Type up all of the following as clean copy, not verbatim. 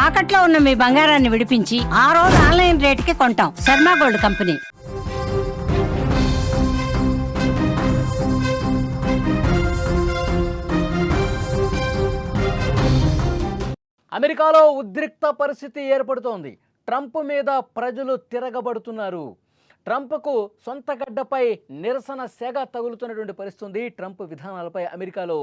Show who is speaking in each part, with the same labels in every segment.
Speaker 1: తాకట్లో ఉన్న మీ బంగారాన్ని విడిపించి ఆ రోజు ఆన్లైన్ రేటుకి కొంటాం. Sharma gold company.
Speaker 2: అమెరికాలో ఉద్రిక్త పరిస్థితి ఏర్పడుతోంది. ట్రంప్ మీద ప్రజలు తిరగబడుతున్నారు. ట్రంప్కు సొంత గడ్డపై నిరసన సెగ తగులుతున్నటువంటి పరిస్థితి. ట్రంప్ విధానాలపై అమెరికాలో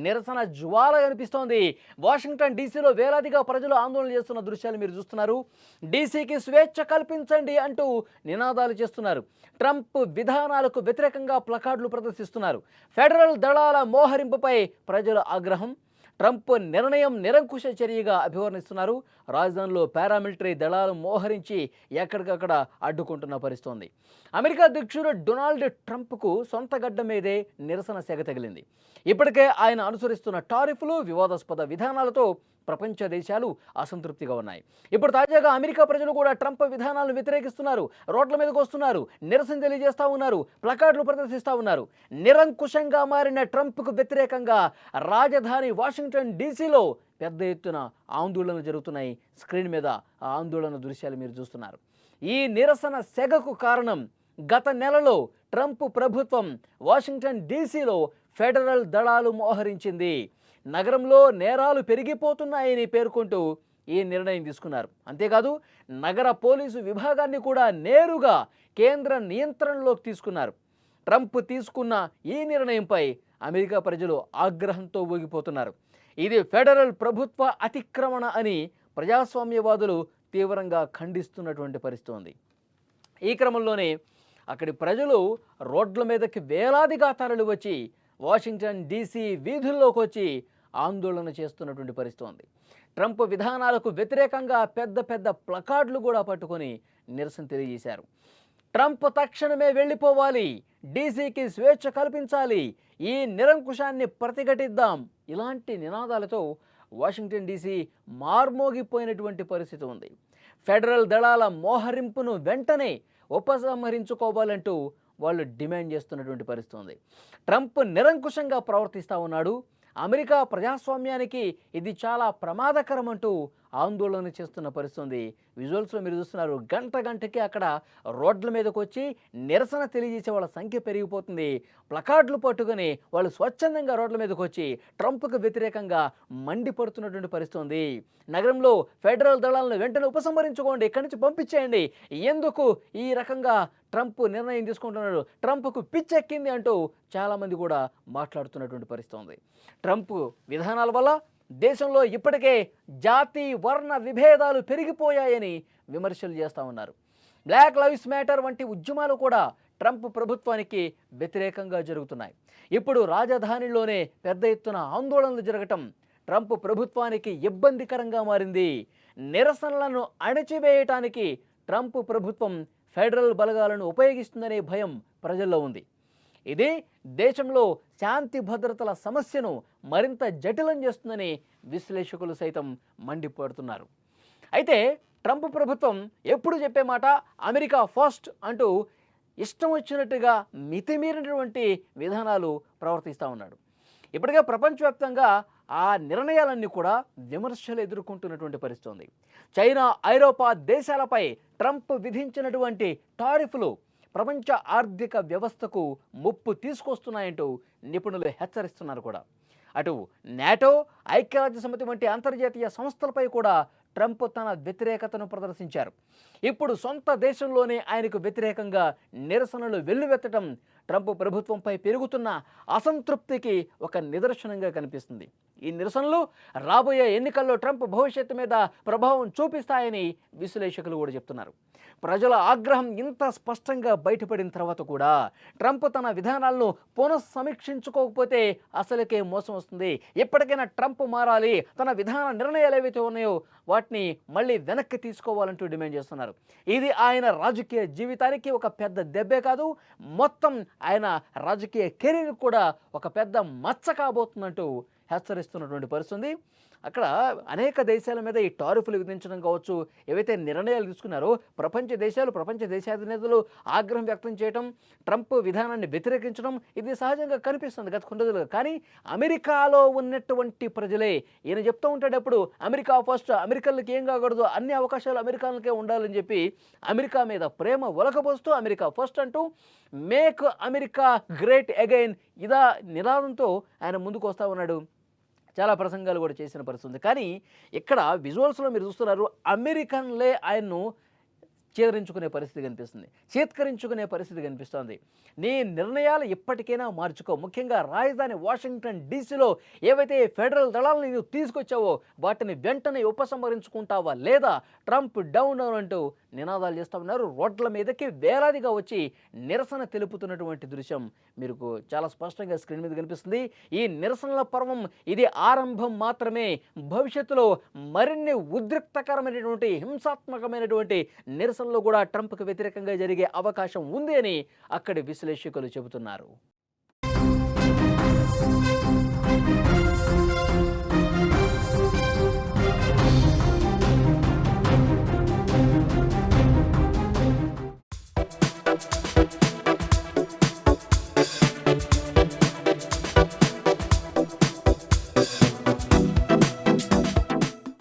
Speaker 2: నిరసన జ్వాల కనిపిస్తోంది. వాషింగ్టన్ డీసీలో వేలాదిగా ప్రజలు ఆందోళన చేస్తున్న దృశ్యాలు మీరు చూస్తున్నారు. డీసీకి స్వేచ్ఛ కల్పించండి అంటూ నినాదాలు చేస్తున్నారు. ట్రంప్ విధానాలకు వ్యతిరేకంగా ప్లకార్డులు ప్రదర్శిస్తున్నారు. ఫెడరల్ దళాల మోహరింపుపై ప్రజల ఆగ్రహం. ట్రంప్ నిర్ణయం నిరంకుశ చర్యగా అభివర్ణిస్తున్నారు. రాజధానిలో పారామిలిటరీ దళాలు మోహరించి ఎక్కడికక్కడ అడ్డుకుంటున్న పరిస్థితి. అమెరికా అధ్యక్షుడు డొనాల్డ్ ట్రంప్కు సొంత గడ్డ మీదే నిరసన సెగ తగిలింది. ఇప్పటికే ఆయన అనుసరిస్తున్న టారిఫ్లు, వివాదాస్పద విధానాలతో ప్రపంచ దేశాలు అసంతృప్తిగా ఉన్నాయి. ఇప్పుడు తాజాగా అమెరికా ప్రజలు కూడా ట్రంప్ విధానాలను వ్యతిరేకిస్తున్నారు. రోడ్ల మీదకు వస్తున్నారు, నిరసన తెలియజేస్తూ ఉన్నారు, ప్లకార్డులు ప్రదర్శిస్తూ ఉన్నారు. నిరంకుశంగా మారిన ట్రంప్కు వ్యతిరేకంగా రాజధాని వాషింగ్టన్ డీసీలో పెద్ద ఎత్తున ఆందోళనలు జరుగుతున్నాయి. స్క్రీన్ మీద ఆ ఆందోళన దృశ్యాలు మీరు చూస్తున్నారు. ఈ నిరసన సెగకు కారణం గత నెలలో ట్రంప్ ప్రభుత్వం వాషింగ్టన్ డీసీలో ఫెడరల్ దళాలు మోహరించింది. నగరంలో నేరాలు పెరిగిపోతున్నాయని పేర్కొంటూ ఈ నిర్ణయం తీసుకున్నారు. అంతేకాదు నగర పోలీసు విభాగాన్ని కూడా నేరుగా కేంద్ర నియంత్రణలోకి తీసుకున్నారు. ట్రంప్ తీసుకున్న ఈ నిర్ణయంపై అమెరికా ప్రజలు ఆగ్రహంతో ఊగిపోతున్నారు. ఇది ఫెడరల్ ప్రభుత్వ అతిక్రమణ అని ప్రజాస్వామ్యవాదులు తీవ్రంగా ఖండిస్తున్నటువంటి పరిస్థితి ఉంది. ఈ క్రమంలోనే అక్కడి ప్రజలు రోడ్ల మీదకి వేలాదిగా తరలి వచ్చి వాషింగ్టన్ డీసీ వీధుల్లోకి వచ్చి ఆందోళన చేస్తున్నటువంటి పరిస్థితి ఉంది. ట్రంప్ విధానాలకు వ్యతిరేకంగా పెద్ద పెద్ద ప్లకార్డులు కూడా పట్టుకొని నిరసన తెలియజేశారు. ట్రంప్ తక్షణమే వెళ్ళిపోవాలి, డీసీకి స్వేచ్ఛ కల్పించాలి, ఈ నిరంకుశాన్ని ప్రతిఘటిద్దాం, ఇలాంటి నినాదాలతో వాషింగ్టన్ డీసీ మార్మోగిపోయినటువంటి పరిస్థితి ఉంది. ఫెడరల్ దళాల మోహరింపును వెంటనే ఉపసంహరించుకోవాలంటూ వాళ్ళు డిమాండ్ చేస్తున్నటువంటి పరిస్థితి ఉంది. ట్రంప్ నిరంకుశంగా ప్రవర్తిస్తూ ఉన్నాడు, అమెరికా ప్రజాస్వామ్యానికి ఇది చాలా ప్రమాదకరం అంటూ ఆందోళన చేస్తున్న పరిస్థితి. విజువల్స్లో మీరు చూస్తున్నారు, గంట గంటకి అక్కడ రోడ్ల మీదకి వచ్చి నిరసన తెలియజేసే వాళ్ళ సంఖ్య పెరిగిపోతుంది. ప్లకార్డులు పట్టుకొని వాళ్ళు స్వచ్ఛందంగా రోడ్ల మీదకి వచ్చి ట్రంప్కు వ్యతిరేకంగా మండిపడుతున్నటువంటి పరిస్థితి. నగరంలో ఫెడరల్ దళాలను వెంటనే ఉపసంహరించుకోండి, ఇక్కడి నుంచి పంపించేయండి, ఎందుకు ఈ రకంగా ట్రంప్ నిర్ణయం తీసుకుంటున్నాడు, ట్రంప్కు పిచ్చెక్కింది అంటూ చాలామంది కూడా మాట్లాడుతున్నటువంటి పరిస్థితి ఉంది. ట్రంప్ విధానాల వల్ల దేశంలో ఇప్పటికే జాతి వర్ణ విభేదాలు పెరిగిపోయాయని విమర్శలు చేస్తూ ఉన్నారు. బ్లాక్ లైవ్స్ మ్యాటర్ వంటి ఉద్యమాలు కూడా ట్రంప్ ప్రభుత్వానికి వ్యతిరేకంగా జరుగుతున్నాయి. ఇప్పుడు రాజధానిలోనే పెద్ద ఎత్తున ఆందోళనలు జరగటం ట్రంప్ ప్రభుత్వానికి ఇబ్బందికరంగా మారింది. నిరసనలను అణచివేయటానికి ట్రంప్ ప్రభుత్వం ఫెడరల్ బలగాలను ఉపయోగిస్తుందనే భయం ప్రజల్లో ఉంది. ఇది దేశంలో శాంతి భద్రతల సమస్యను మరింత జటిలం చేస్తుందని విశ్లేషకులు సైతం మండిపడుతున్నారు. అయితే ట్రంప్ ప్రభుత్వం ఎప్పుడు చెప్పే మాట అమెరికా ఫస్ట్ అంటూ ఇష్టం వచ్చినట్టుగా మితిమీరినటువంటి విధానాలు ప్రవర్తిస్తూ ఉన్నాడు. ఇప్పటికే ప్రపంచవ్యాప్తంగా ఆ నిర్ణయాలన్నీ కూడా విమర్శలు ఎదుర్కొంటున్నటువంటి పరిస్థితి ఉంది. చైనా, ఐరోపా దేశాలపై ట్రంప్ విధించినటువంటి టారిఫ్లు ప్రపంచ ఆర్థిక వ్యవస్థకు ముప్పు తీసుకొస్తున్నాయంటూ నిపుణులు హెచ్చరిస్తున్నారు కూడా. అటు నాటో, ఐక్యరాజ్యసమితి వంటి అంతర్జాతీయ సంస్థలపై కూడా ట్రంప్ తన వ్యతిరేకతను ప్రదర్శించారు. ఇప్పుడు సొంత దేశంలోనే ఆయనకు వ్యతిరేకంగా నిరసనలు వెల్లువెత్తడం ట్రంప్ ప్రభుత్వంపై పెరుగుతున్న అసంతృప్తికి ఒక నిదర్శనంగా కనిపిస్తుంది. ఈ నిరసనలు రాబోయే ఎన్నికల్లో ట్రంప్ భవిష్యత్తు మీద ప్రభావం చూపిస్తాయని విశ్లేషకులు కూడా చెప్తున్నారు. ప్రజల ఆగ్రహం ఇంత స్పష్టంగా బయటపడిన తర్వాత కూడా ట్రంప్ తన విధానాలను పునఃసమీక్షించుకోకపోతే అసలుకే మోసం వస్తుంది. ఎప్పటికైనా ట్రంప్ మారాలి, తన విధాన నిర్ణయాలు ఏవైతే ఉన్నాయో వాటిని మళ్ళీ వెనక్కి తీసుకోవాలంటూ డిమాండ్ చేస్తున్నారు. ఇది ఆయన రాజకీయ జీవితానికి ఒక పెద్ద దెబ్బే కాదు, మొత్తం ఆయన రాజకీయ కెరీర్ కూడా ఒక పెద్ద మచ్చ కాబోతుందంటూ హెచ్చరిస్తున్నటువంటి పరిస్థితి. అక్కడ అనేక దేశాల మీద ఈ టారిఫ్లు విధించడం కావచ్చు, ఏవైతే నిర్ణయాలు తీసుకున్నారో ప్రపంచ దేశాధినేతలు ఆగ్రహం వ్యక్తం చేయడం, ట్రంప్ విధానాన్ని వ్యతిరేకించడం ఇది సహజంగా కనిపిస్తుంది గత కొన్ని రోజులుగా. కానీ అమెరికాలో ఉన్నటువంటి ప్రజలే ఈయన చెప్తూ ఉంటాడు ఎప్పుడు అమెరికా ఫస్ట్, అమెరికన్లకి ఏం కాకూడదు, అన్ని అవకాశాలు అమెరికన్లకే ఉండాలని చెప్పి అమెరికా మీద ప్రేమ ఒలకబోస్తూ అమెరికా ఫస్ట్ అంటూ మేక్ అమెరికా గ్రేట్ అగైన్ ఇదా నినాదంతో ఆయన ముందుకు వస్తూ ఉన్నాడు. చాలా ప్రసంగాలు కూడా చేసిన పరిస్థితి ఉంది. కానీ ఇక్కడ విజువల్స్లో మీరు చూస్తున్నారు అమెరికన్లే ఆయన్ను చేదరించుకునే పరిస్థితి కనిపిస్తుంది, చేత్కరించుకునే పరిస్థితి కనిపిస్తోంది. నీ నిర్ణయాలు ఎప్పటికైనా మార్చుకో, ముఖ్యంగా రాజధాని వాషింగ్టన్ డీసీలో ఏవైతే ఫెడరల్ దళాలను నువ్వు తీసుకొచ్చావో వాటిని వెంటనే ఉపసంహరించుకుంటావా లేదా, ట్రంప్ డౌన్ డౌన్ అంటూ నినాదాలు చేస్తూ ఉన్నారు. రోడ్ల మీదకి వేలాదిగా వచ్చి నిరసన తెలుపుతున్నటువంటి దృశ్యం మీకు చాలా స్పష్టంగా స్క్రీన్ మీద కనిపిస్తుంది. ఈ నిరసనల పర్వం ఇది ఆరంభం మాత్రమే. భవిష్యత్తులో మరిన్ని ఉద్రిక్తకరమైనటువంటి హింసాత్మకమైనటువంటి నిరసనలు కూడా ట్రంప్కు వ్యతిరేకంగా జరిగే అవకాశం ఉంది అని అక్కడి విశ్లేషకులు చెబుతున్నారు.